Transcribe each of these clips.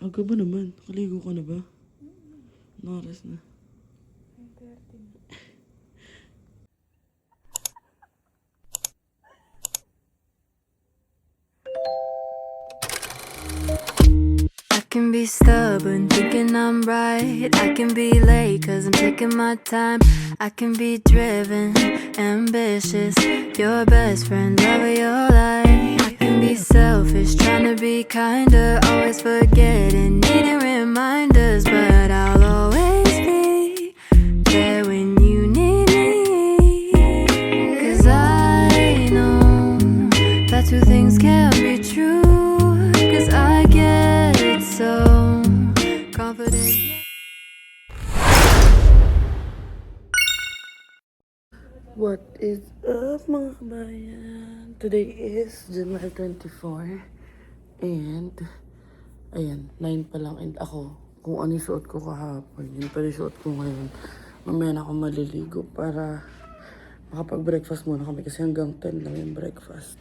Aga ba naman? Kaligo ka na ba? Anong oras na? I can be stubborn, thinking I'm right. I can be late, cause I'm taking my time. I can be driven, ambitious. Your best friend, love of your life. I can be selfish, trying to be kinder. Always forgetting, needing reminders. But I'll always be there when you need me. Cause I know that two things can't be true. Cause I get so confident. What is up mga kabayan? Today is January 24 and ayan, 9 pa lang and ako kung ano yung suot ko kahapon yun pa yung suot ko ngayon. Mamaya na ako maliligo para makapag-breakfast muna kami kasi hanggang 10 lang yung breakfast.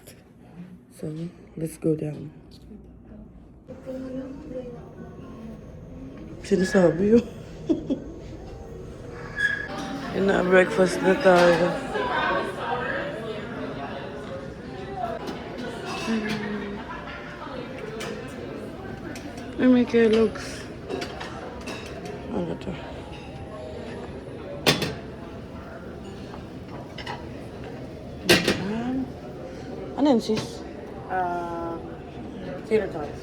So, let's go down. Sinasabi yun. Yun na, breakfast na tayo. Ay, may Kellogg's. Ano to? Ano yun, sis? Tater tots.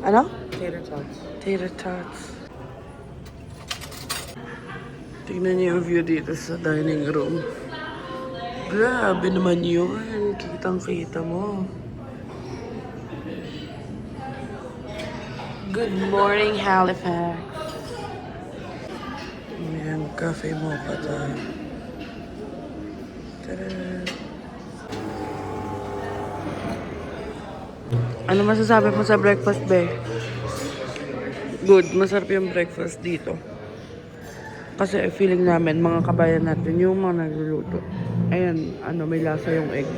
Ano? Tater tots. Tater tots. Tingnan niyo yung view dito sa dining room. Grabe naman yun. Kitang-kita mo. Good morning, Halifax. Ayan, cafe mocha tayo. Tada! Ano masasabi mo sa breakfast, be? Good, masarap yung breakfast dito. Kasi feeling namin, mga kabayan natin, yung mga nagluluto. Ayan, ano, may lasa yung egg.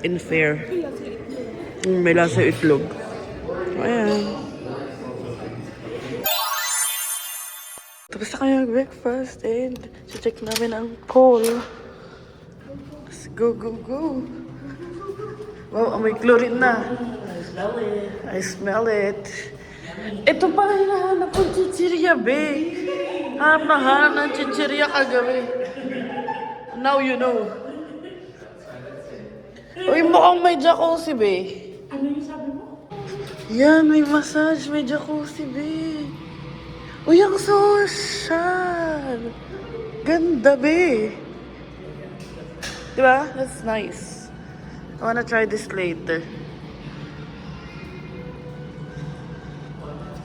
In fair. May lasa yung itlog. Ayan. Tapos na kayo breakfast and check namin ang poll. Let's go, go, go. Wow, may chlorine na. I smell it. Ito pala hinahanap kong chichirya, be. Hanap na hanap ng chichirya kagabi. Now you know. Uy, mukhang may jacuzzi, be. Ano yung sabi mo? Yan, may massage, may jacuzzi, be. Uy, ang social. Ganda, be. Diba? That's nice. I wanna try this later.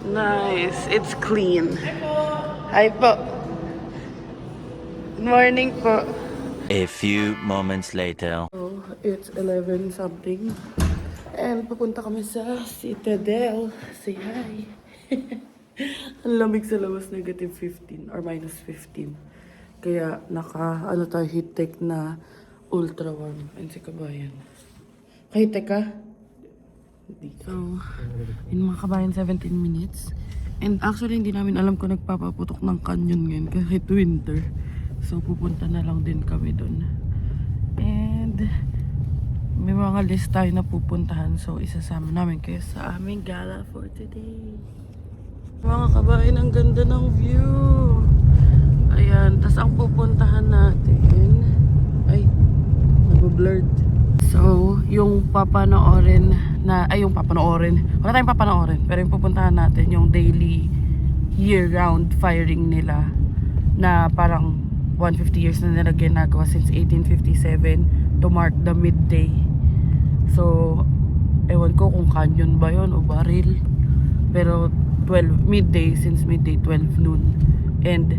Nice. It's clean. Hi po. Good morning po. A few moments later. Oh, it's 11 something. And pupunta kami sa Citadel. Say hi. Ang lamig sa labas, negative 15 or minus 15. Kaya ano tayo, heat tech na ultra warm. And si kabayan. Kahit tech ka? So, in mga kabayan, 17 minutes. And actually, hindi namin alam kung nagpapaputok ng canyon ngayon kahit winter. So, pupunta na lang din kami dun. And, may mga list tayo na pupuntahan. So, isasama namin kayo sa aming gala for today. Mga kabayan, ang ganda ng view. Ayan, tas ang pupuntahan natin ay, nag-blurred. So, yung papanoorin na, yung papanoorin. Wala tayong papanoorin, pero yung pupuntahan natin, yung daily year-round firing nila na parang 150 years na nila ginagawa since 1857 to mark the midday. So, ewan ko kung canyon ba yun o baril. Pero 12, midday, since midday, 12 noon. And,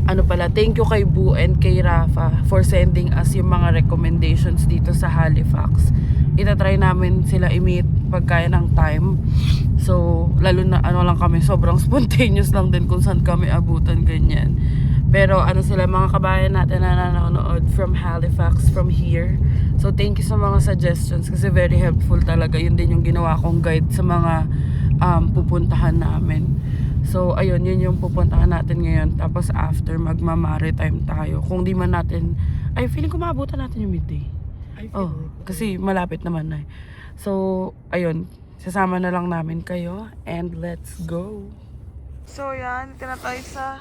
ano pala, thank you kay Boo and kay Rafa for sending us yung mga recommendations dito sa Halifax. Itatry namin sila i-meet pagkaya ng time. So, lalo na ano lang kami, sobrang spontaneous lang din kung saan kami abutan, ganyan. Pero ano sila, mga kabayan natin na nanonood from Halifax, from here. So, thank you sa mga suggestions kasi very helpful talaga. Yun din yung ginawa kong guide sa mga pupuntahan namin. So, ayun, yun yung pupuntahan natin ngayon. Tapos after, magma-maritime tayo. Kung di man natin, ay, feeling ko maabutan natin yung midday. Kasi malapit naman na. So, ayun, sasama na lang namin kayo. And let's go! So, yan, dito na tayo sa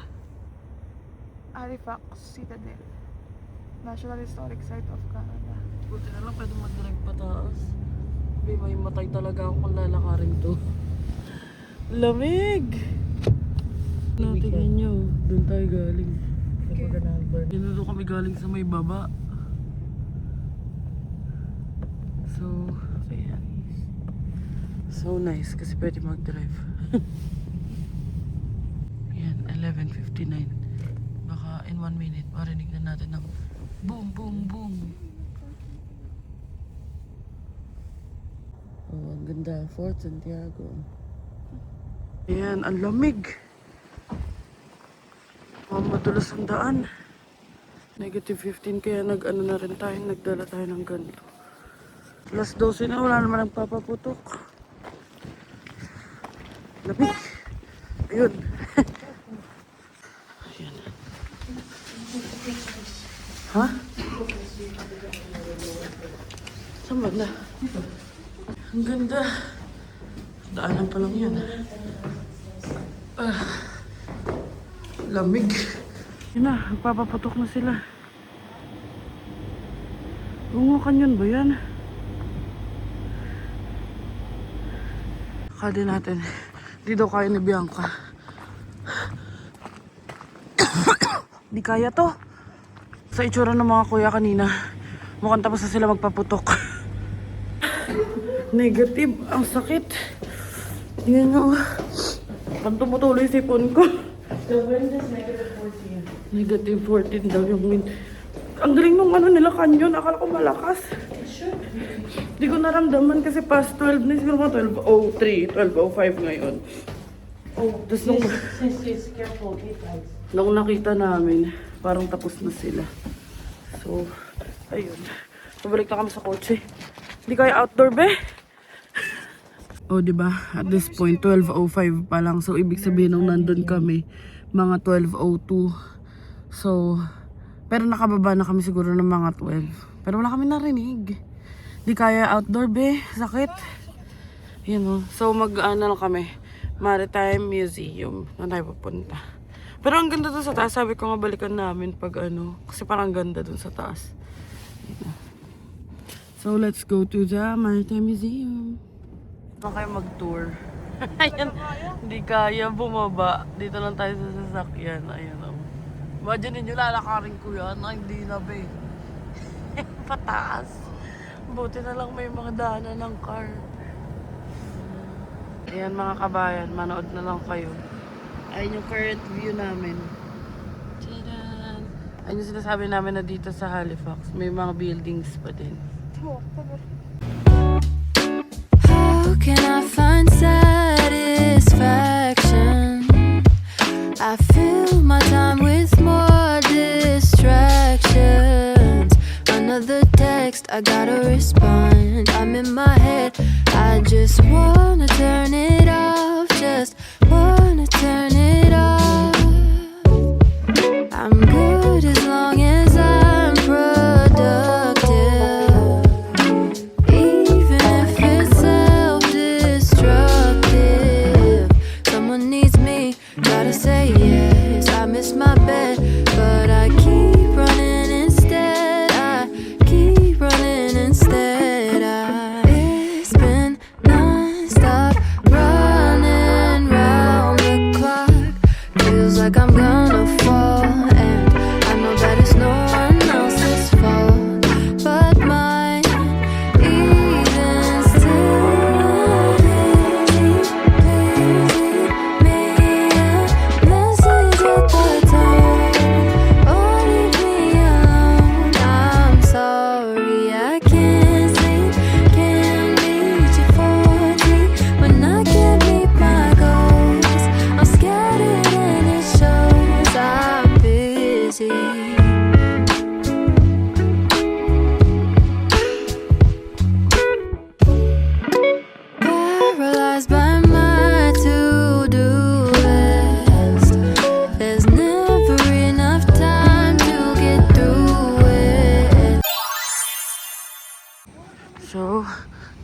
Halifax Citadel, National Historic Site of Canada. Buti na lang pwede mag-drive pataas. May matay talaga ako kung lalakarin to. Lamig! No, tingnan nyo. Doon tayo galing. Doon kami galing sa may baba. So, ayan. So nice kasi pwede mag-drive. Ayan, 11:59. Baka in 1 minute marinig na natin ng boom, boom, boom. Oh, ang ganda. Fort Santiago. Ayan, ang lamig. Madulas ang daan. -15 kaya nag-ano na rin tayo. Nagdala tayo ng ganito. Alas 12 na, wala naman nagpapaputok. Lamig. Ayun. Ayan. Ha? Saan ba na? Ang ganda. Daanan pa lang yan. Lamig. Yun na, nagpapaputok na sila. Bunga kanyon ba yan? Kadi natin. Di daw kaya ni Bianca. Di kaya to. Sa itsura ng mga kuya kanina, mukhang tapos na sila magpaputok. Negative. Ang sakit. Tingnan nyo. Pag tumutuloy yung sipon ko. The wind is Negative 14 daw yung wind. Ang galing nung ano nila kanyon. Akala ko malakas. Hindi ko naramdaman kasi past 12 na. Siguro mga 12:03, 12:05 ngayon. Tapos Sis, careful, guys. nung nakita namin, parang tapos na sila. So, ayun. Pabalik na kami sa kotse. Hindi kaya outdoor, be? Oh, diba? At this point, 12:05 pa lang. So, ibig sabihin nung nandun kami, mga 12:02. So, pero nakababa na kami siguro ng mga 12. Pero wala kami narinig. Di kaya outdoor, be. Sakit. Yan o. So, mag-ano lang kami. Maritime Museum. Na tayo pupunta. Pero ang ganda dun sa taas. Sabi ko nga balikan namin pag ano. Kasi parang ganda dun sa taas. Yan. So, let's go to the Maritime Museum. Saan kayo mag-tour? Ayan. Hindi kaya bumaba. Dito lang tayo sa sasakyan. Ayan o. Imagine ninyo lalakarin ko yan. Ay, hindi na, be. Pataas. Buti na lang may mga daanan ng car. Ayan mga kabayan, manood na lang kayo. Ayun yung current view namin. Tadaan! Ayun yung sinasabi namin na dito sa Halifax, may mga buildings pa din. How can I find satisfaction? I fill my time with more distractions. Another text, I gotta respond. I'm in my head, I just wanna turn it off. Just wanna turn it off. I'm good as long as I'm productive. Even if it's self-destructive. Someone needs me, gotta say yes. I miss my bed, but I keep running instead. I keep running instead. It's been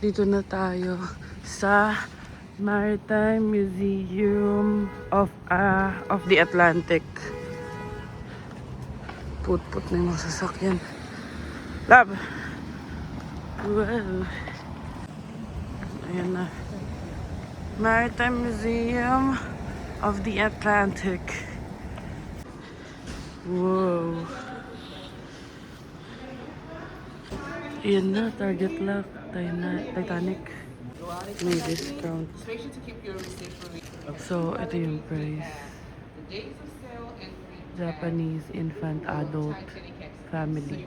Dito na tayo sa Maritime Museum of the Atlantic. Put-put na yung mga sasakyan. Lab! Well, ayan na. Maritime Museum of the Atlantic. Wow. Ayan na, Target Lock, Titanic. May discount. So, ito yung price. Japanese infant adult family.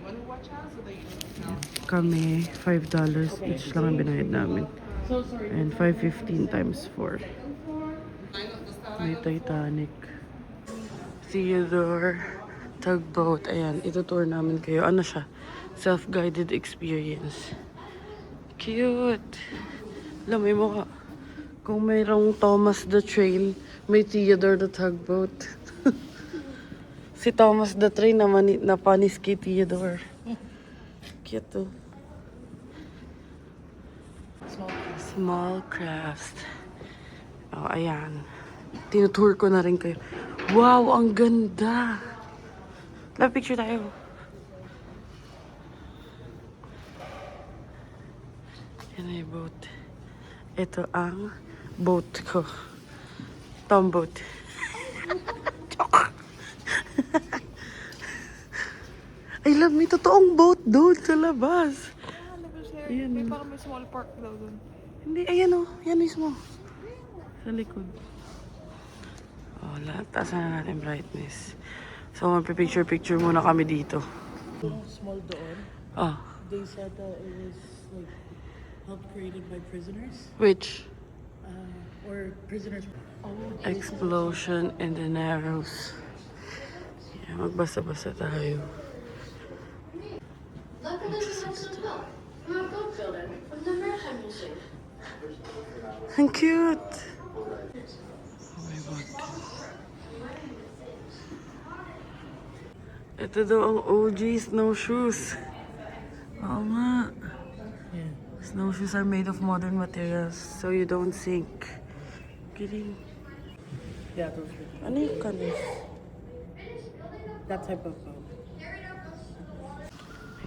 Kami, $5 each lang ang binayad namin. And $5.15 times 4. May Titanic. Theodore tugboat. Ayan, itutour namin kayo. Ano siya? Self-guided experience. Cute! Alam mo ka, kung mayroong Thomas the Train, may Theodore the tugboat. Si Thomas the Train na panis kay Theodore. Cute to. Small craft. Oh, ayan. Tinutour ko na rin kayo. Wow, ang ganda! Love picture tayo. Yan ay boat. Ito ang boat ko. Tomboat. Joke. I love me. Totoong boat doon sa labas. Ayan. May parang may small park daw dun. Hindi, ayan o. Yan mismo. Sa likod. Oh, taas na natin brightness. So, magpipicture-picture muna kami dito. Small doon. Oh. They said that it was like help created by prisoners. Which? Or prisoners. Oh, Explosion in the Narrows. Yeah, magbasa-basa tayo. Look at this house on the hill. From a boat building from the Maritime Museum. Ang cute! Oh my God. Ito daw ang OG snowshoes. Oo nga. Yeah. Snowshoes are made of modern materials so you don't sink. Kidding. Yeah, those are Ano yung kanis? that type of boat.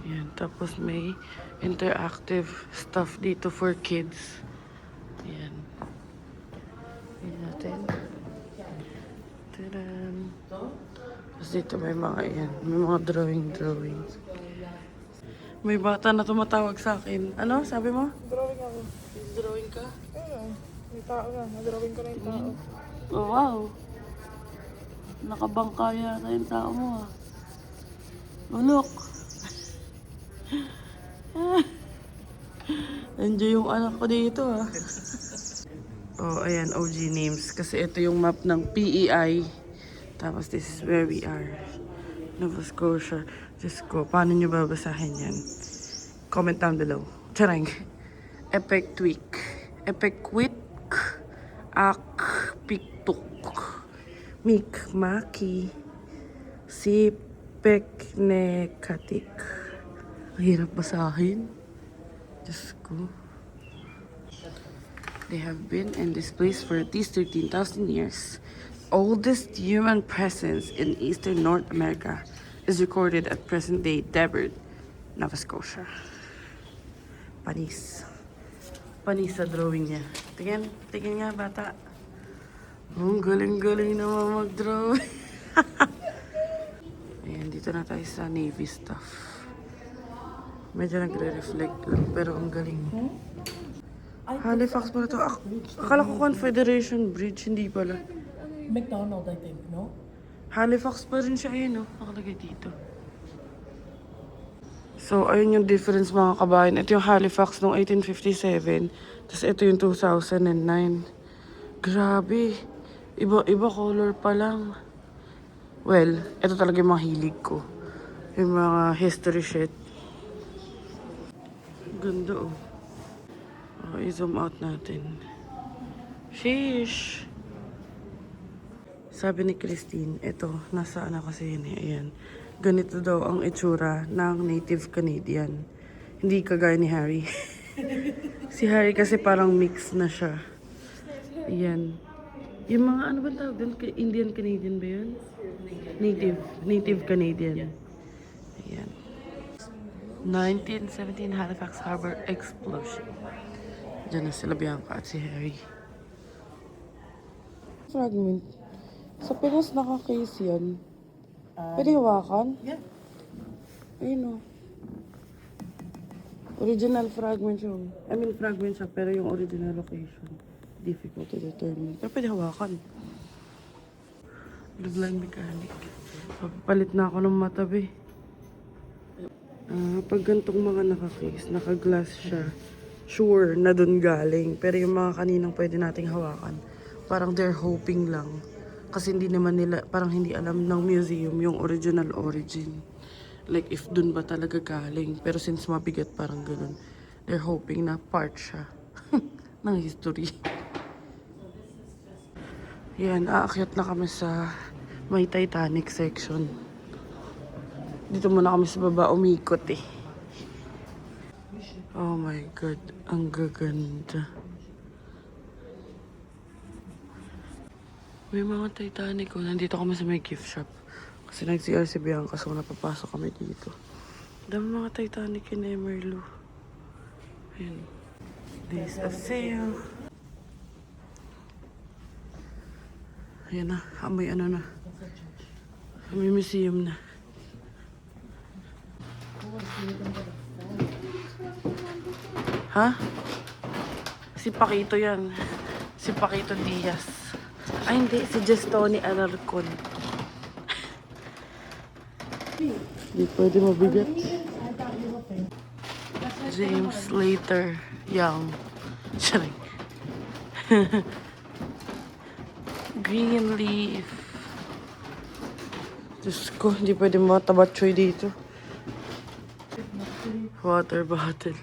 Ayan, tapos may interactive stuff dito for kids. Ayan. Ayan natin. Tadam. Tapos dito may mga, ayan, may mga drawing. May bata na tumatawag sa akin. Ano? Sabi mo? Drawing ako. Drawing ka? Ayun. May tao na. Nadrawing ko na yung tao. Oh, wow. Nakabangka yata yung tao mo, ah. Oh, look. Enjoy yung anak ko dito, ah. Oh, ayan, OG names. Kasi ito yung map ng PEI. Tapos this is where we are. Nova Scotia. Diyos ko, paano nyo babasahin yan? Comment down below. Charang. Epic tweak. Epic quit. Ak. Piktuk. Mik. Maki. Sipek. Nekatik. Ang hirap basahin. Diyos ko. They have been in this place for at least 13,000 years. Oldest human presence in eastern North America is recorded at present-day Debord, Nova Scotia. Panis. Panis sa drawing niya. Tingin nga bata. Ang galing-galing naman mag-drawing. Ayan, dito na tayo sa Navy stuff. Medyo nagre-reflect lang, pero ang galing. Halifax pala to. Akala ko Confederation Bridge, hindi pala. McDonald, I think, no? Halifax pa rin siya, ayun, no? Nakalagay dito. So, ayun yung difference, mga kabayan. Ito yung Halifax noong 1857. Tapos ito yung 2009. Grabe. Iba color pa lang. Well, ito talaga yung mga hilig ko. Yung mga history shit. Ganda, oh. Oh, i-zoom out natin. Sheesh! Sabi ni Christine, ito, nasaan ako kasi yun eh. Ayan. Ganito daw ang itsura ng native Canadian. Hindi kagaya ni Harry. Si Harry kasi parang mix na siya. Ayan. Yung mga ano ba tawag doon? Indian Canadian ba yun? Native Canadian. Ayan. 1917 Halifax Harbor Explosion. Diyan na sila Bianca at si Harry. Fragment. Sa Pinas naka-case yan. Pwede hawakan? Yeah. Ayun o. Original fragment yun. I mean fragment siya pero yung original location difficult to determine. Pero pwede hawakan. Blind mechanic. Papalit na ako ng matabi. Pag gantong mga naka-case, naka-glass siya, sure na dun galing. Pero yung mga kaninang pwede nating hawakan, parang they're hoping lang. Kasi hindi naman nila, parang hindi alam ng museum yung original origin. Like if dun ba talaga galing. Pero since mabigat parang ganun, they're hoping na part siya ng history. Yan, aakyat na kami sa may Titanic section. Dito muna kami sa baba umikot eh. Oh my God, ang gaganda. May mga Titanic oh. Nandito kami sa may gift shop. Kasi nag-CR si Bianca so napapasok kami dito. Dami mga Titanic in Emerlo. Ayan. There's a sale. Ayan na, amoy ano na. Amoy museum na. Ha? Si Paquito yan. Si Paquito Diaz. Ay hindi, si Gestoni Alarcon. Hindi pwede mabigat. James Slater Young. Sorry. Greenleaf. Diyos ko, hindi pwede matabatchoy dito. Water bottle.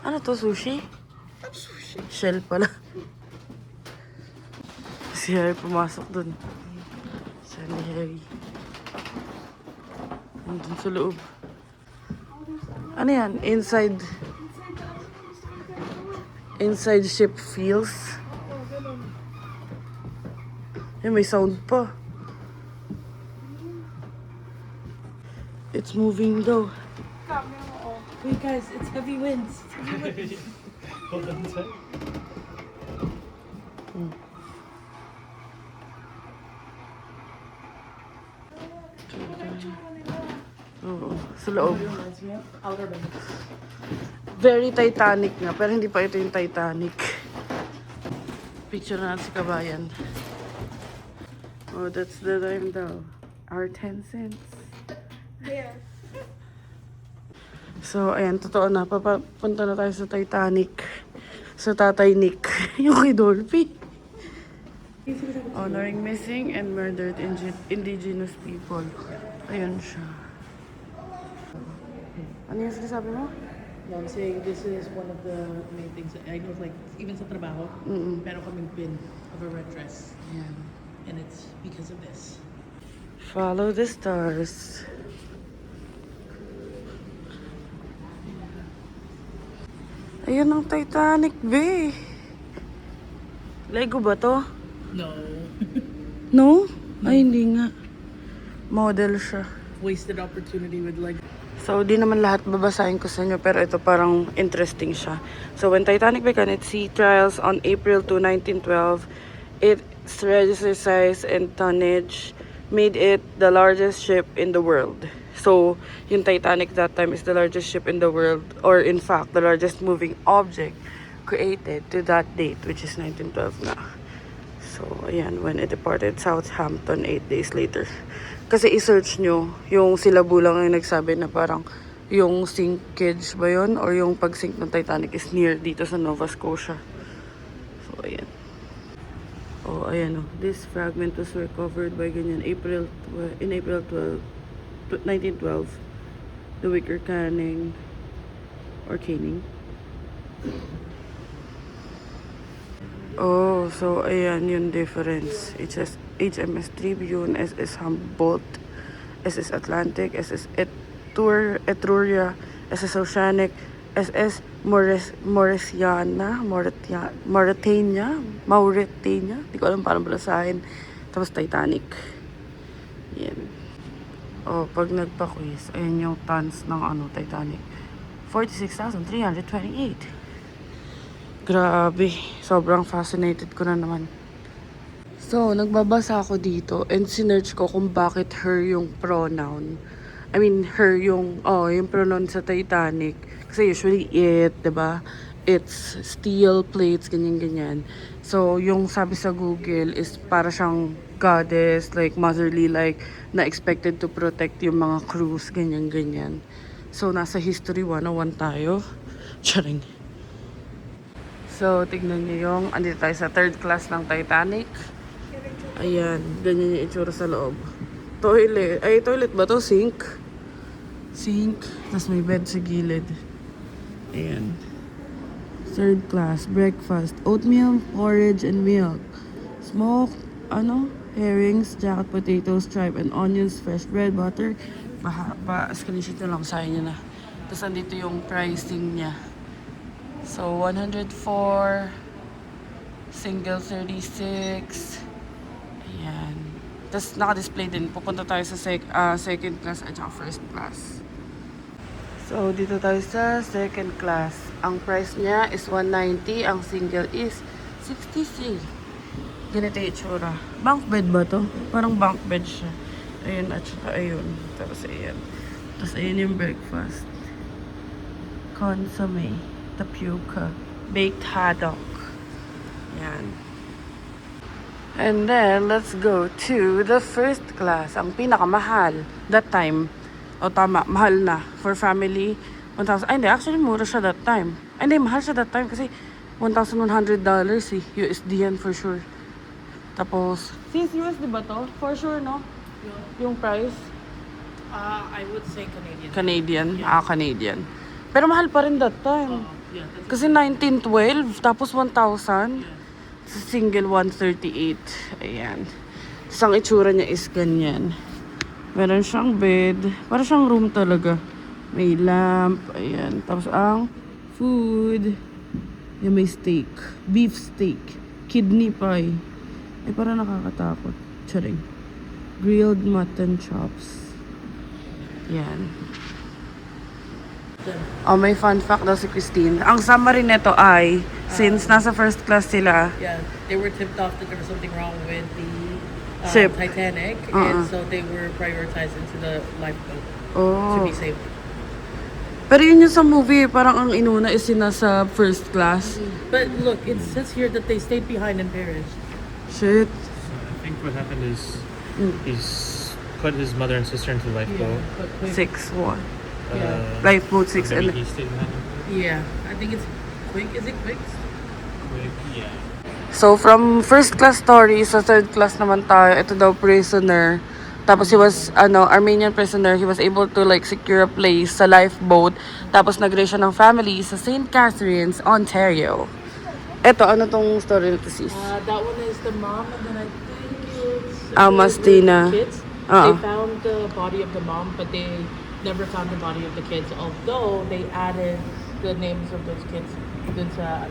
Ano to, sushi? Sushi. Shell pala. Si Harry pumasok dun. Saan ni Harry? Nandun sa loob. Ano yan? Inside ship feels. Eh, may sound pa. It's moving daw. Wait, guys, it's heavy winds. Hold on tight. Oo, sa loob. Reminds me of Outer Banks. Very Titanic nga, pero hindi pa ito yung Titanic. Picture natin si Kabayan. Oh, that's the time daw. Our 10 cents. There. So, ayan, totoo na. Papunta na tayo sa Titanic. Sa Tatay Nick. Yung kay Dolphy. Honoring missing and murdered indigenous people. Ayan siya. Ano yung sinasabi mo? No, I'm saying this is one of the main things that I know, like, even sa trabaho, meron kaming pin of a red dress. Ayan. And it's because of this. Follow the stars. Ayan ang Titanic, be. Lego ba to? No. No? Ay, hindi nga. Model siya. Wasted opportunity with like... So, di naman lahat babasahin ko sa inyo, pero ito parang interesting siya. So, when Titanic began its sea trials on April 2, 1912, its registered size and tonnage made it the largest ship in the world. So, yung Titanic that time is the largest ship in the world, or in fact, the largest moving object created to that date, which is 1912 na. So, ayan, when it departed Southampton 8 days later. Kasi i-search nyo, yung silabu lang yung nagsabi na parang yung sinkage ba yun? Or yung pag-sink ng Titanic is near dito sa Nova Scotia. So, ayan. Oh, ayan oh. This fragment was recovered by ganyan in April 1912. The Wicker Canning or Caning. Oh, so ayan yung difference. HMS Tribune, SS Humboldt, SS Atlantic, SS Etruria, SS Oceanic, SS Mauretania. Di ko alam paano balasahin. Tapos Titanic. Yan. O, pag nagpa-quiz, ayan yung tons ng Titanic. 46,328. Grabe. Sobrang fascinated ko na naman. So, nagbabasa ako dito and sinearch ko kung bakit her yung pronoun. I mean, her yung pronoun sa Titanic. Kasi usually it, diba? It's steel plates, ganyan-ganyan. So, yung sabi sa Google is para siyang goddess, like motherly, like na expected to protect yung mga crews, ganyan-ganyan. So, nasa History 101 tayo. Charing. So, tignan niyo yung, andito tayo sa third class ng Titanic. Ayan, ganyan yung itsura sa loob. Toilet. Ay, toilet ba to? Sink. Sink. Tapos may bed sa gilid. Ayan. Third class. Breakfast. Oatmeal, porridge, and milk. Smoked, herrings, jacket potatoes, tripe, and onions, fresh bread, butter. Screenshot na lang. Sayang niya na. Tapos andito yung pricing niya. So, 104. Single 36. Ayan. Tapos naka-display din. Pupunta tayo sa second class at saka first class. So, dito tayo sa second class. Ang price niya is 190. Ang single is 63. Ganito yung itsura. Bunk bed ba to? Parang bunk bed siya. Ayun at saka ayun. Tapos ayan. Tapos ayun yung breakfast. Consomme. Tapioca. Baked haddock. Ayan. And then, let's go to the first class. Ang pinakamahal. That time. O tama, mahal na. For family, 1,000. Ay, hindi. Actually, mura siya that time. Ay, hindi. Mahal siya that time kasi $1,100 eh. USD yan for sure. Tapos, sis, USD ba to? For sure, no? Yung price? I would say Canadian. Canadian. Yeah. Canadian. Pero mahal pa rin that time. Yeah, that's Kasi 1912, tapos 1,000. Sa single 138. Ayan. Tapos ang itsura niya is ganyan. Meron siyang bed. Para siyang room talaga. May lamp. Ayan. Tapos ang food. Yan, may steak. Beef steak. Kidney pie. Ay, para nakakatakot. Charing. Grilled mutton chops. Yan. Oh, may fun fact daw si Christine. Ang summary nito ay, since nasa first class sila, Yeah, they were tipped off that there was something wrong with the Ship. Titanic, and so they were prioritized into the lifeboat to oh. be saved. Pero yun yung sa movie, parang ang inuna is sina sa first class. But look, it says here that they stayed behind and perished. Shit. I think what happened is he's put his mother and sister into the lifeboat. but quick. 6-1. Uh, Lifeboat 6 maybe and he stayed behind him. Yeah, I think it's quick. Is it quick? Quick, yeah. so from first class story sa third class naman tayo. Ito daw prisoner. Tapos he was Armenian prisoner. He was able to like secure a place sa lifeboat. Tapos nag-raise siya ng family sa St. Catharines, Ontario. Ito, ano tong story nito, sis? That one is the mom, and then I think it's Amastina. the kids. They found the body of the mom, but they never found the body of the kids. Although they added the names of those kids dun sa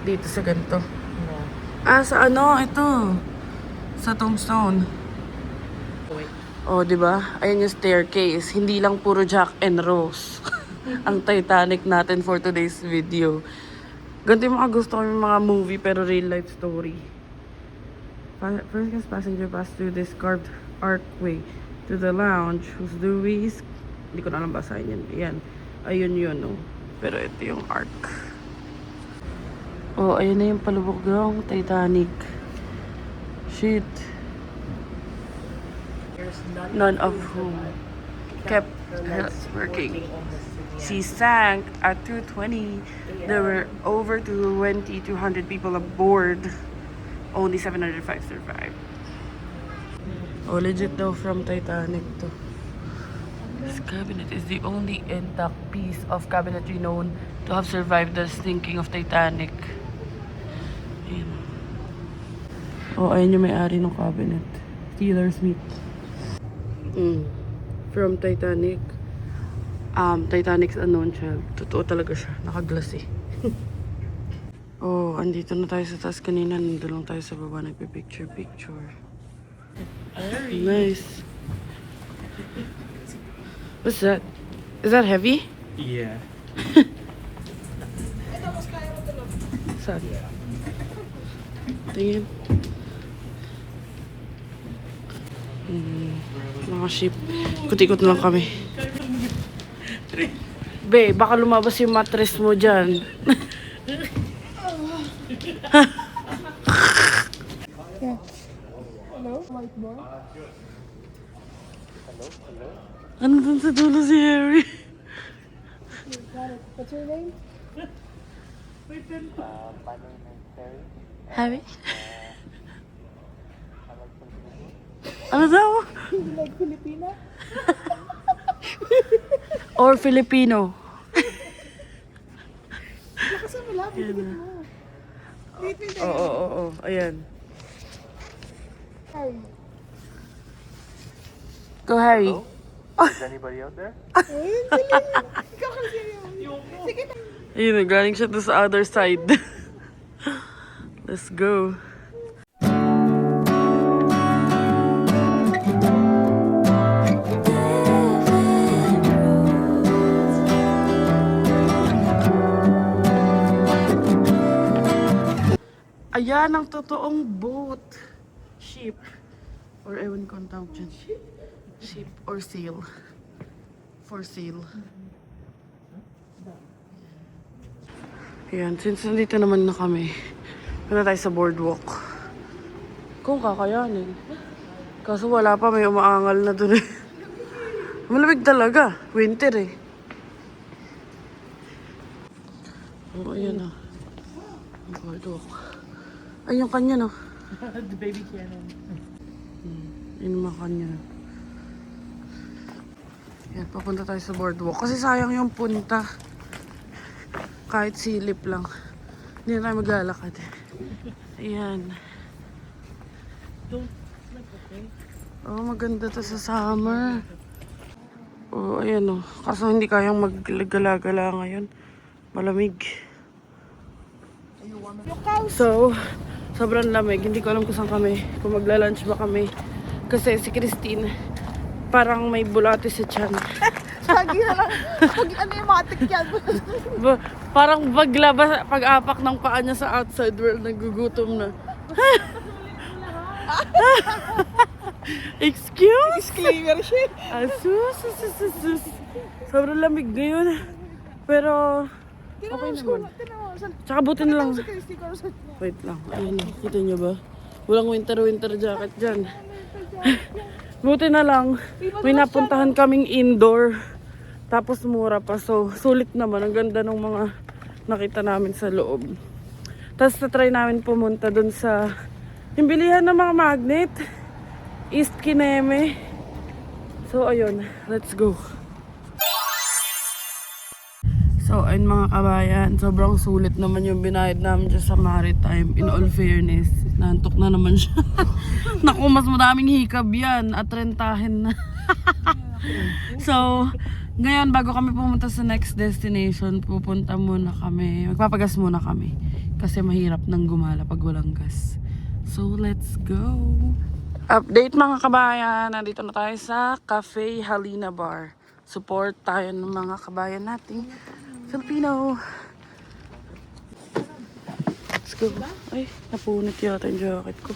Dito sa ganito. yeah. Sa ito. Sa tombstone. Wait. Oh, di ba? Ayan yung staircase. Hindi lang puro Jack and Rose. Ang Titanic natin for today's video. Ganito yung mga gusto ko yung mga movie pero real life story. First class passenger passed through this carved archway to the lounge whose doorways, hindi ko na alam basahin yan. Ayan. Ayun yun, no? Pero ito yung arc. Oh, ayun na yung palubog ng Titanic. Shit. There's None of whom kept her working. She sank at 2:20. There were over 200 people aboard. Only 705 survived. Oh, legit daw from Titanic to. This cabinet is the only intact piece of cabinetry known to have survived the sinking of Titanic. Ayan. Oh, ayun yung may-ari ng cabinet. Taylor Smith. From Titanic. Titanic's Unknown Child. Totoo talaga siya. Nakaglass eh. Oh, andito na tayo sa taas kanina. Nandun lang tayo sa baba. Nagpipicture-picture. Nice. What's that? Is that heavy? Yeah. Saan? Tingin. Mga sheep. Ikot-ikot lang kami. Be, baka lumabas yung mattress mo dyan. Hello? Whiteboard? Ano dun sa dulo si Harry? What's your name? Harry? Ano daw? You like Filipina? Or Filipino? Kasi malapit mo. Wait, Oo. Ayan. Harry. Go, Harry. Is anybody out there? Ikaw kasi yun. Sige na. Ayun, galing siya to sa other side. Let's go. Ayan ang totoong boat. Ship. Or ewan ko ang tawag dyan. Ship or sail. For sale. Ayan, since nandito naman na kami, punta tayo sa boardwalk. Kung kakayanin. Kaso wala pa, may umaangal na dun eh. Malamig talaga. Winter eh. Oh, ayan na. Ang boardwalk. Ay, yung kanya no. The baby cannon. Yun yung mga kanya. Yan, papunta tayo sa boardwalk. Kasi sayang yung punta. Kahit silip lang. Hindi na tayo maglalakad. Ayan. Oh, maganda to sa summer. Oh, ayan oh. Kaso hindi kayang maggala-gala ngayon. Malamig. So, sobrang lamig. Hindi ko alam kung saan kami. Kung magla-lunch ba kami. Kasi si Christine, parang may bulate sa tiyan. Lagi na lang. Pag ano yung matik yan. Parang paglabas, pag-apak ng paa niya sa outside world, nagugutom na. Excuse? Disclaimer siya. Asus. Sobrang lamig ngayon. Pero, okay naman. Tsaka buti na lang. Wait lang. Ayun, kita niyo ba? Walang winter jacket dyan. Buti na lang. May napuntahan kaming indoor. Tapos mura pa. So, sulit naman. Ang ganda ng mga nakita namin sa loob. Tapos na-try namin pumunta dun sa yung bilihan ng mga magnet. East Kineme. So, ayun. Let's go. So, ayun mga kabayan. Sobrang sulit naman yung binayad namin dyan sa Maritime. In all fairness. Nantok na naman siya. Naku, mas madaming hikab yan. At rentahin na. So, ngayon, bago kami pumunta sa next destination, pupunta muna kami. Magpapagas muna kami. Kasi mahirap nang gumala pag walang gas. So, let's go. Update mga kabayan. Nandito na tayo sa Cafe Halina Bar. Support tayo ng mga kabayan nating Filipino. Let's go. Ay, napunit yata yung jacket ko.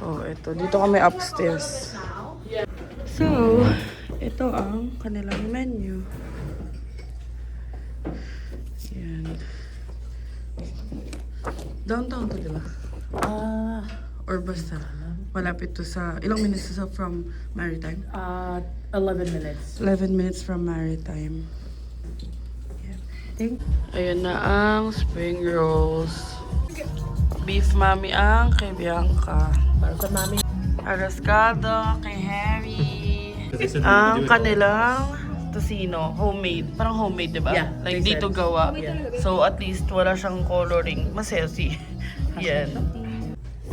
Oh, ito. Dito kami upstairs. So, ito ang kanilang menu. Yan. Downtown to, diba? Or basta. Malapit to sa... Ilang minutes to from Maritime? 11 minutes. 11 minutes from Maritime. Thank Ayan na ang spring rolls. Beef mami ang kay Bianca. Para sa mami. Arroscado kay Harry. Ang kanilang tocino, homemade. Parang homemade, diba? Yeah, Like they dito said. gawa. So at least wala siyang coloring. Mas healthy. Yan.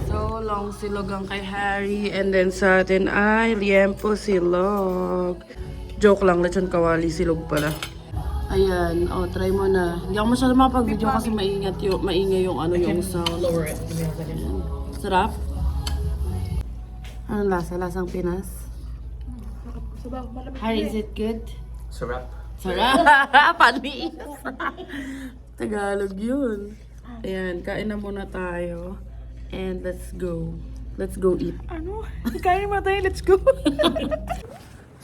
So, long silog ang kay Harry. And then sa atin ay liempo silog. Joke lang, lechon kawali silog pala. Ayan, try mo na. Hindi ako masyado makapag-video kasi maingay yung yung sound. Lower it. Give me a second. Sarap? Anong lasa? Lasang Pinas? Harry, is it good? Sarap. Sarap! Panis! Tagalog yun. Ayan, kain na muna tayo. And let's go. Let's go eat. Ano? Kain mo tayo, let's go.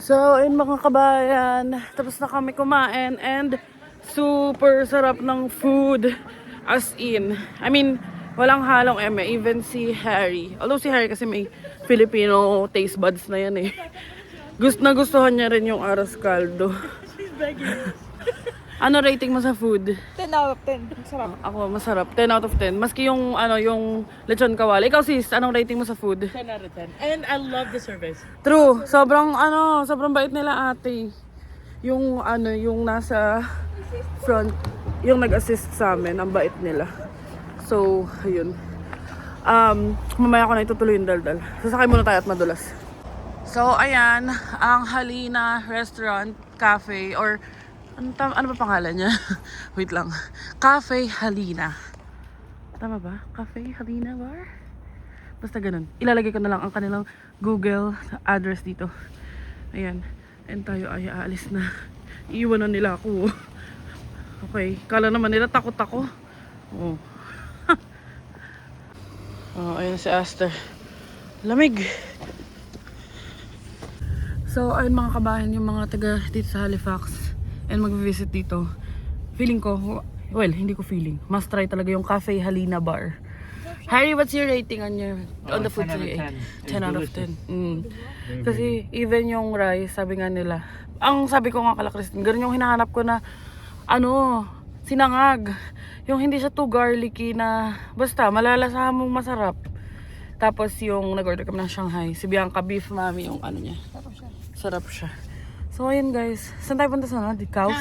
So, ayun mga kabayan. Tapos na kami kumain. And super sarap ng food. As in. I mean, walang halong eme. Even si Harry. Although si Harry kasi may Filipino taste buds na yan eh. Nagustuhan niya rin yung aras caldo. Ano rating mo sa food? 10 out of 10. Sarap. Ako, masarap. 10 out of 10. Maski yung, yung lechon kawali. Ikaw sis, anong rating mo sa food? 10 out of 10. And I love the service. True. Sobrang bait nila ate. Yung, yung nasa front, yung nag-assist sa amin, ang bait nila. So, ayun. Mamaya ko na itutuloy yung daldal. Sasakay muna tayo at madulas. So, ayan, ang Halina Restaurant, Cafe, or ano ba pangalan niya? Wait lang. Cafe Halina. Tama ba? Cafe Halina Bar? Basta ganun. Ilalagay ko na lang ang kanilang Google address dito. Ayan. And tayo ay aalis na. Iiwanan nila ako. Okay. Kala naman nila takot ako. Oh. Oh, ayan si Aster. Lamig. So, ayun mga kabahan, yung mga taga dito sa Halifax and mag-visit dito. Feeling ko, well, hindi ko feeling. Must try talaga yung Cafe Halina Bar. Harry, what's your rating on the food 10 out of today? 10. 10 out of 10. Kasi even yung rice, sabi nga nila, ang sabi ko nga kala Christine, ganun yung hinahanap ko na, sinangag. Yung hindi siya too garlicky na, basta, malalasahan mong masarap. Tapos yung nag-order kami ng Shanghai, si Bianca Beef Mami, yung niya. Sarap siya. So, ayun guys. Saan tayo punta sa Cows?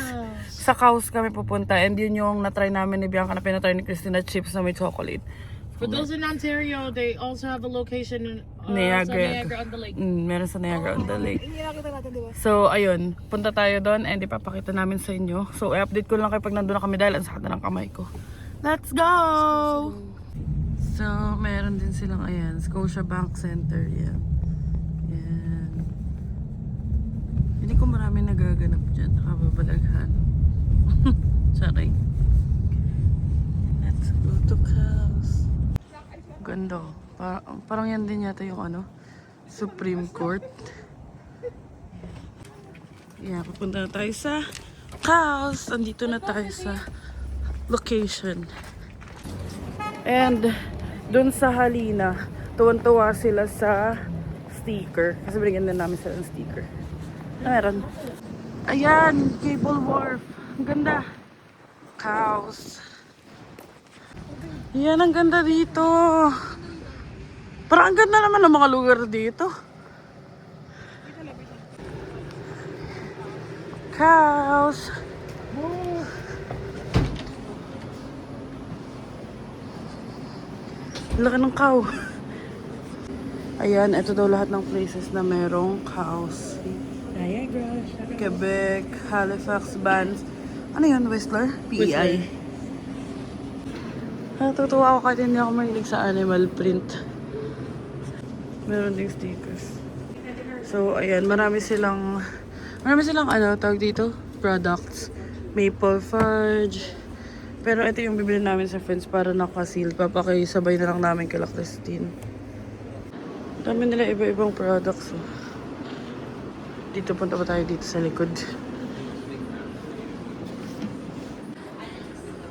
Sa Cows kami pupunta. And yun yung na-try namin ni Bianca na pinatry ni Christina chips na may chocolate. For those in Ontario, they also have a location in Niagara. Niagara on the Lake. Meron sa Niagara on the Lake. Hindi nakita natin, di ba? So, ayun. Punta tayo doon and ipapakita namin sa inyo. So, i-update ko lang kayo pag nandun na kami dahil ang sakit na ng kamay ko. Let's go! So, meron din silang, ayan, Scotiabank Center. Yan. Yan. Hindi ko marami nagaganap dyan. Nakababalaghan. Sorry. Let's go to Cows. Ganda. Parang yan din yata yung Supreme Court. Yeah, pupunta na tayo sa Cows. Andito na tayo sa location. And dun sa Halina, tuwan-tuwa sila sa sticker. Kasi binigyan din namin sila ng sticker. Meron. Ayan, Cable Wharf. Ang ganda. Cows. Yan, ang ganda dito. Parang ang ganda naman ng mga lugar dito. Cows. Laki ng cow. Ayan, ito daw lahat ng places na merong cows. Niagara. Quebec, Halifax, Banff. Ano yun, Whistler? PEI. Natutuwa ako kahit hindi ako mahilig sa animal print. Meron ding stickers. So, ayan, marami silang tawag dito, products. Maple fudge. Pero ito yung bibili namin sa friends para nakaseal. Papakisabay na lang namin kila Christine. Dami nila iba-ibang products. Oh. Dito, punta pa tayo dito sa likod.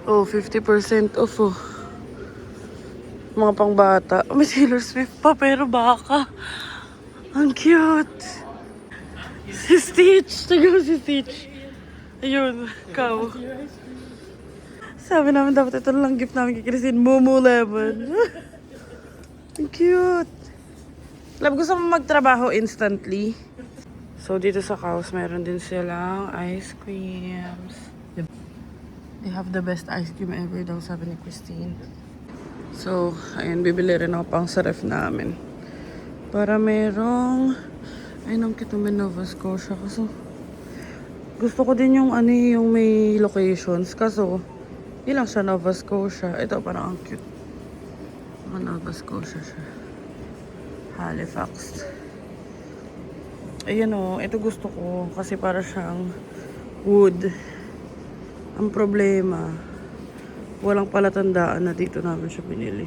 Oh, 50% off oh. Mga pangbata. Oh, may Taylor Swift pa, pero baka. Ang cute. Si Stitch. Tagal si Stitch. Ayun, cow. Sabi namin dapat ito lang gift namin kay Christine. Momo Lemon. Ang cute. Love, gusto mo magtrabaho instantly. So, dito sa Cows, meron din silang ice creams. They have the best ice cream ever daw, sabi ni Christine. So, ayun, bibili rin ako pang sa ref namin. Para merong, ayun, ang cute naman Nova Scotia. Kaso, gusto ko din yung ano yung may locations. Kaso, yun lang siya Nova Scotia. Ito parang ang cute. Nova Scotia siya. Halifax. Ayan o, ito gusto ko kasi para siyang wood. Ang problema, walang palatandaan na dito namin siya binili.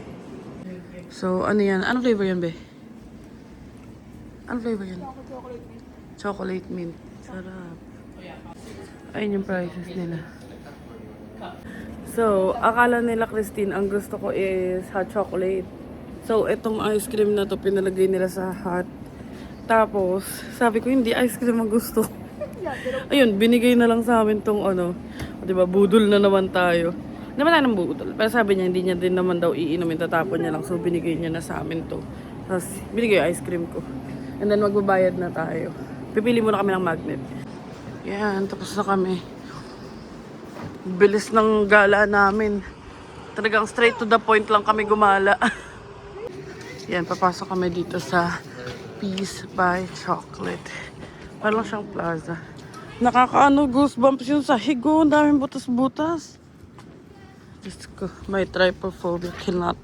So, ano yan? Anong flavor yan, be? Anong flavor yan? Chocolate mint. Sarap. Ayun yung prices nila. So, akala nila, Christine, ang gusto ko is hot chocolate. So, itong ice cream na to pinalagay nila sa hot. Tapos, sabi ko, hindi ice cream ang gusto. Ayun, binigay na lang sa amin tong ano. Diba, budol na naman tayo. Naman tayo ng budol. Pero sabi niya, hindi niya din naman daw iinumin. Tatapon niya lang. So, binigay niya na sa amin to. Tapos, binigay yung ice cream ko. And then, magbabayad na tayo. Pipili muna kami ng magnet. Yan, tapos na kami. Bilis ng gala namin. Talagang straight to the point lang kami gumala. Yan, papasok kami dito sa Peace by Chocolate. Parang siyang plaza. Nakakaano, goosebumps yung sahig ko. Ang daming butas-butas. Diyos ko, may trypophobia. Cannot.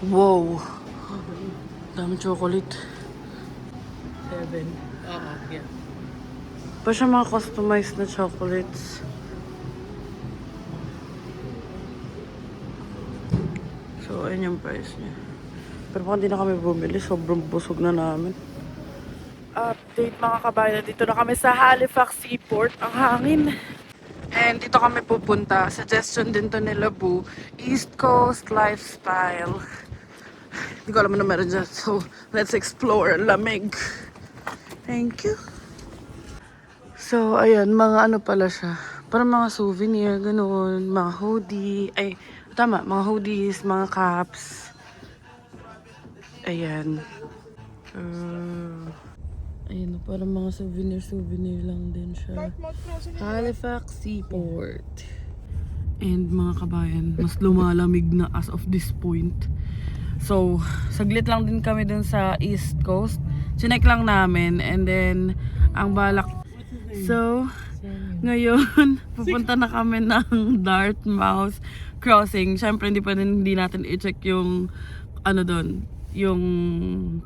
Wow. Daming chocolate. 7. Yeah. Pa siya mga customized na chocolates. So, ayun yung price niya. Pero kung hindi na kami bumili, sobrang busog na namin. Update mga kabayan, dito na kami sa Halifax Seaport. Ang hangin. And dito kami pupunta. Suggestion din to nila Boo. East Coast Lifestyle. Hindi ko alam na meron dyan. So, let's explore. Lamig. Thank you. So, ayan, mga ano pala siya. Parang mga souvenir, ganoon. Mga hoodie. Ay, tama, mga hoodies, mga caps. Ayan. Ayan, parang mga souvenir lang din siya. Halifax Seaport. And mga kabayan, mas lumalamig na as of this point. So, saglit lang din kami dun sa East Coast. Chinek lang namin. And then, ang balak. So, ngayon, pupunta na kami ng Dartmouth Crossing. Siyempre, hindi natin i-check yung, ano dun, yung,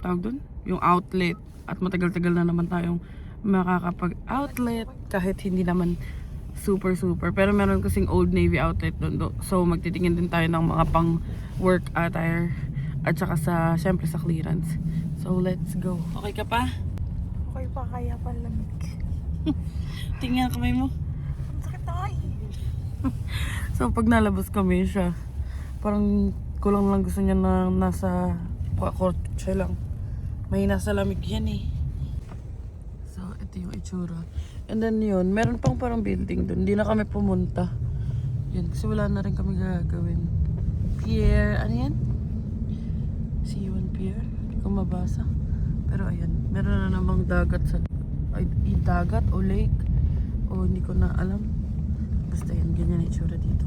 tawag dun? Yung outlet. At matagal-tagal na naman tayong makakapag-outlet. Kahit hindi naman super. Pero meron kasing Old Navy outlet dun. So, magtitingin din tayo ng mga pang-work attire. At saka syempre sa clearance. So, let's go. Okay ka pa? Okay pa, kaya pa lamig. Tingnan kamay mo. Ang sakit na ay. So, pag nalabas kami siya, parang kulang lang gusto niya na nasa kotse lang. May nasa lamig yan eh. So, ito yung itsura. And then yun, meron pang parang building dun. Hindi na kami pumunta. Yun, kasi wala na rin kami gagawin. Pier, ano yan? C1 Pier? Hindi ko mabasa. Pero ayan, meron na namang dagat sa... Ay, dagat o lake. O hindi ko na alam. Basta yan, ganyan yung itsura dito.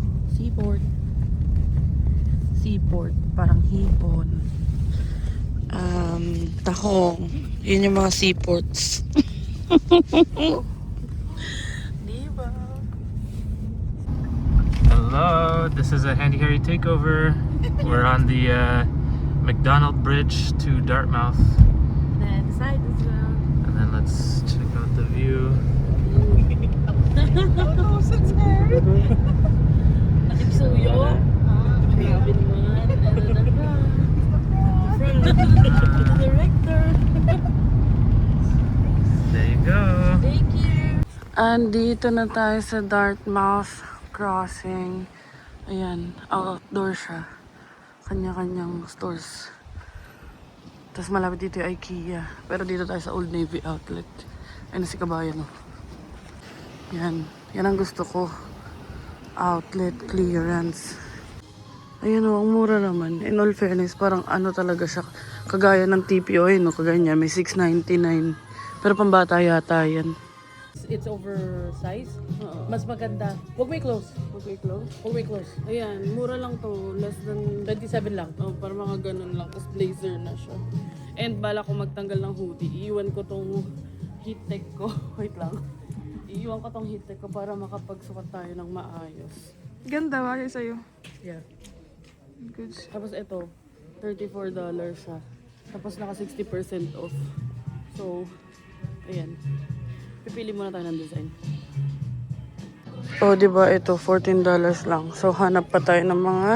Seaport. Parang hipon. Tahong. Yun yung mga seaports. Diba? Hello, this is a Handy Harry takeover. We're on the McDonald Bridge to Dartmouth. That side as well. And then let's check out the view. Oh, so scary. Nakipsuyo. Grabe naman. Director. There you go. Thank you. Andito na tayo sa Dartmouth Crossing. Ayan, outdoor siya. Kanya-kanyang stores. Tapos malapit dito yung IKEA. Pero dito tayo sa Old Navy outlet. Ayun na si Kabayan. Yan. Yan ang gusto ko. Outlet clearance. Ayun o, ang mura naman. In all fairness, parang ano talaga siya. Kagaya ng TPO, no? Kagaya niya, may $6.99. Pero pambata yata yan. It's oversized. Oo. Mas maganda. Huwag may close. Okay, close. Huwag may close. Ayan, mura lang to. Less than 27 lang. oh, para mga ganun lang. Tapos blazer na siya. And bala ko magtanggal ng hoodie. Iiwan ko tong heat tech ko. Wait lang. Iiwan ko tong heat tech ko para makapagsukat tayo ng maayos. Ganda, bagay sa'yo. Yeah. Good. Tapos ito, $34 siya. Tapos naka 60% off. So, ayan. Pipili muna tayo ng design. Oh, di ba ito $14 lang. So, hanap pa tayo ng mga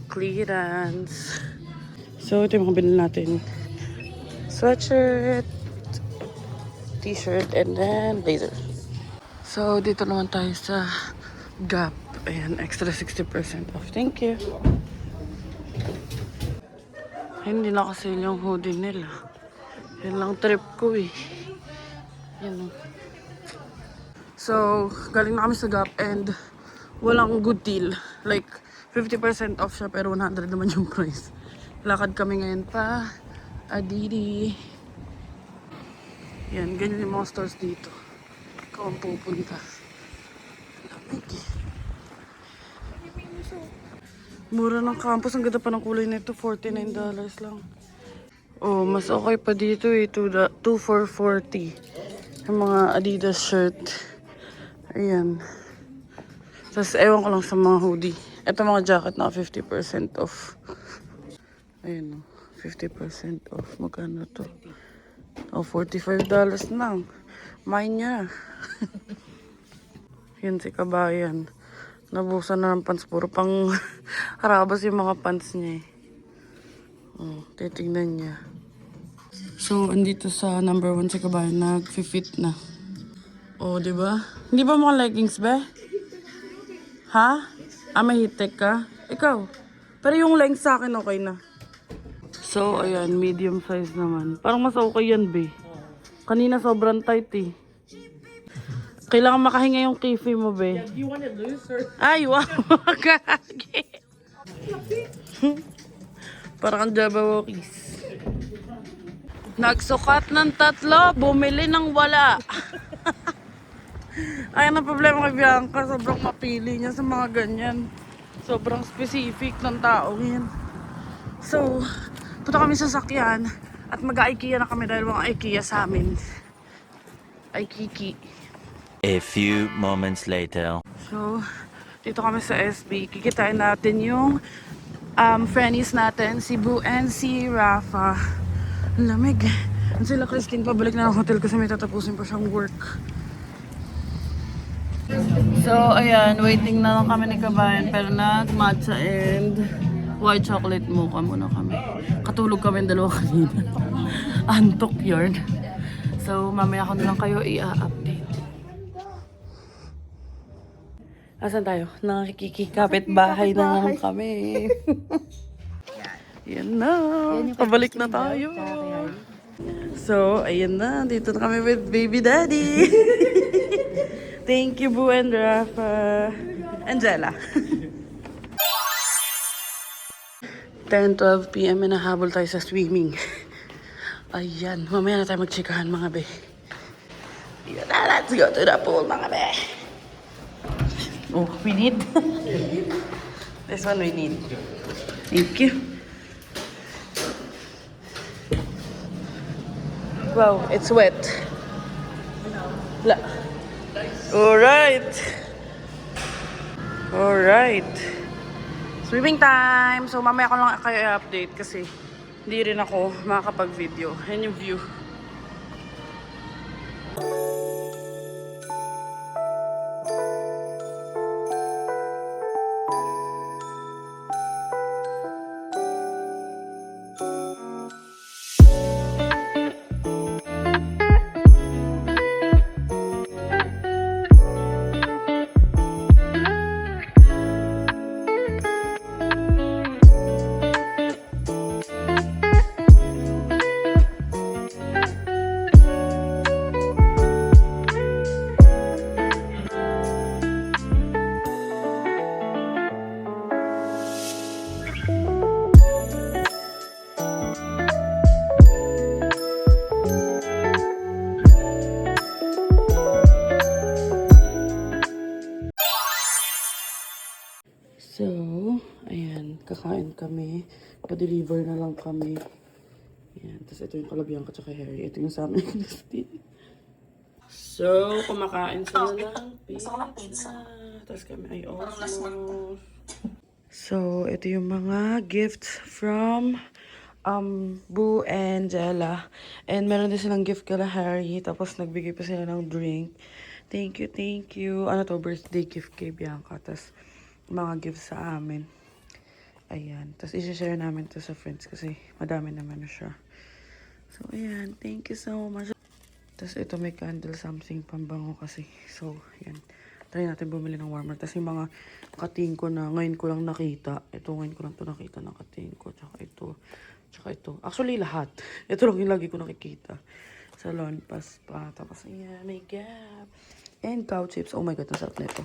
clearance. So, ito yung mga binili natin. Sweatshirt, t-shirt, and then blazer. So, dito naman tayo sa Gap. Ayan, extra 60% off. Thank you. Hindi nakasale yung hoodie nila. Yan lang trip ko eh. Yan o. So, galing na kami sa Gap and walang good deal. Like, 50% off siya pero 100 naman yung price. Lakad kami ngayon pa. Adidi. Yan, ganyan yung mga stores dito. Ikaw ang pupunta. Lamig eh. Mura ng campus. Ang ganda pa ng kulay nito. $49 lang. Oh, mas okay pa dito eh. 2 for $40. Yung mga Adidas shirt. Ayan. Tapos ewan ko lang sa mga hoodie. Ito mga jacket na 50% off. Ayan o. 50% off. Magkano to? Oh, $45 lang. Mine niya. Yan si Kabayan. Nabusan na ng pants. Puro pang harabas yung mga pants niya eh. Oh, titignan niya. So, andito sa number 1 si Kabayan. Nag-fit na. Oh, di ba? Hindi ba mga leggings, be? Ha? Ah, may heat-tech ka? Ikaw? Pero yung length sa akin okay na. So, ayan. Medium size naman. Parang mas okay yan, be. Kanina sobrang tight eh. Kailangan makahinga yung kifi mo, be. Do you want it loose or? Ay, wow. Kagi. Parang kang Jabberwockies. Nagsukat ng 3, bumili ng wala. Ayan ang problema kay Bianca. Sobrang mapili niya sa mga ganyan. Sobrang specific ng taong yan. So, punta kami sa sakyan at mag-IKEA na kami dahil mga IKEA sa amin. Ay, Kiki. A few moments later. So, dito kami sa SB. Kikitain natin yung friendies natin, si Boo and si Rafa. Ang lamig. Ang sila Christine, pabalik na ng hotel kasi may tatapusin pa siyang work. So, ayan, waiting na lang kami ni Kabayan pero nag-matcha and white chocolate mocha muna kami. Katulog kami dalawa kanina. Antok yun. So, mamaya ko na lang kayo i-update. Asan tayo? Nakikikapit bahay na lang kami. Yan na. Pabalik na tayo. So, ayan na. Dito na kami with baby daddy. Thank you, Boo and Rafa. Angela. 10-12 p.m. na habol tayo sa swimming. Ayan. Mamaya na tayo magchikahan, mga be. Ayan na. Let's go to the pool, mga be. Oh, we need. This one we need. Thank you. Wow, it's wet. Alright. Alright. Swimming time. So, mamaya ko lang kayo i-update kasi hindi rin ako makakapag-video. Yan yung view. So, ayan, kakain kami. Pa-deliver na lang kami. Ayan, tapos ito yung kalabihan ko tsaka Harry. Ito yung sa amin ni Christine. So, kumakain sila ng pizza. Tapos kami ay almost. So, ito yung mga gifts from Boo and Jella. And meron din silang gift kala Harry. Tapos nagbigay pa sila ng drink. Thank you, thank you. Ano to, birthday gift kay Bianca. Tapos mga gifts sa amin. Ayan. Tapos i-share namin to sa friends kasi madami naman na siya. So, ayan. Thank you so much. Tapos ito may candle something pambango kasi. So, ayan. Try natin bumili ng warmer. Tapos yung mga kating ko na ngayon ko lang nakita. Ito ngayon ko lang to nakita ng kating ko. Tsaka ito. Tsaka ito. Actually lahat. Ito lang yung lagi ko nakikita. Sa Lawn Pass pa. Tapos ayan. May Gap. And cow chips. Oh my God. Nasarap na ito.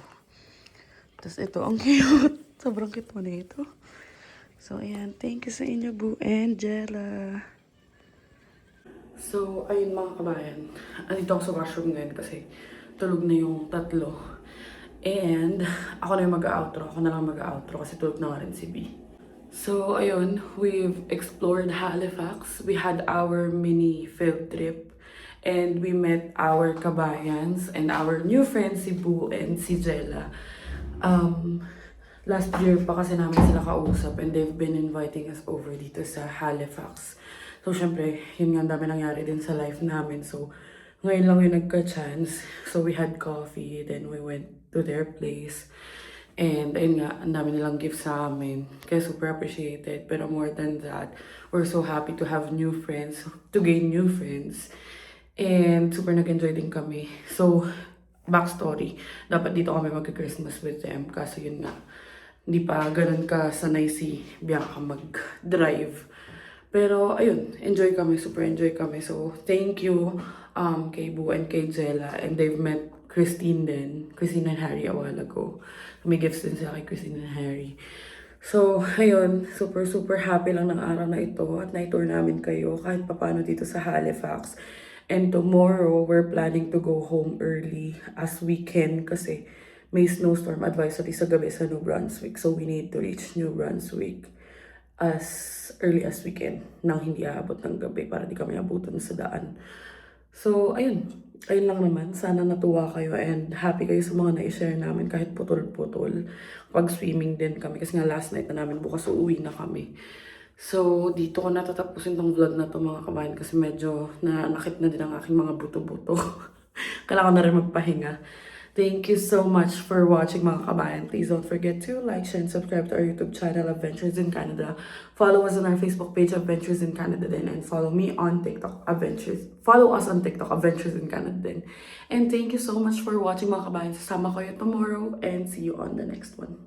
Tapos ito. Ang cute. Sobrang cute mo na ito. So ayan. Thank you sa inyo, Boo and Jella. So, ayun mga kabayan. Andito ako sa washroom ngayon kasi tulog na yung tatlo. And ako na yung mag-outro. Ako na lang mag-outro kasi tulog na nga rin si B. So, ayun. We've explored Halifax. We had our mini field trip. And we met our kabayans and our new friends, si Boo and si Jella. Last year pa kasi namin sila kausap and they've been inviting us over dito sa Halifax. So, syempre, yun nga, ang dami nangyari din sa life namin. So, ngayon lang yung nagka-chance. So, we had coffee, then we went to their place. And, ayun nga, ang dami nilang gifts sa amin. Kaya super appreciated. Pero more than that, we're so happy to have new friends, to gain new friends. And, super nag-enjoy din kami. So, backstory, dapat dito kami mag-Christmas with them. Kaso yun nga, hindi pa ganun ka sanay si Bianca mag-drive. Pero, ayun, enjoy kami, super enjoy kami. So, thank you kay Boo and kay Jella. And they've met Christine din, Christine and Harry a while ago. May gifts din sila kay Christine and Harry. So, ayun, super happy lang ng araw na ito at na-tour namin kayo kahit papano dito sa Halifax. And tomorrow, we're planning to go home early as we can kasi may snowstorm advisory sa gabi sa New Brunswick. So, we need to reach New Brunswick as early as we can nang hindi aabot ng gabi para di kami abutan sa daan. So, ayun lang naman. Sana natuwa kayo and happy kayo sa mga na-share namin kahit putol-putol. Pag-swimming din kami kasi nga last night na namin bukas uuwi na kami. So, dito ko natatapusin tong vlog na to mga kabayan kasi medyo nanakit na din ang aking mga buto-buto. Kailangan ko na rin magpahinga. Thank you so much for watching mga kabayan. Please don't forget to like, share, and subscribe to our YouTube channel, Adventures in Canada. Follow us on our Facebook page, Adventures in Canada din. And follow me on TikTok, Adventures. Follow us on TikTok, Adventures in Canada din. And thank you so much for watching mga kabayan. Sasama kayo tomorrow and see you on the next one.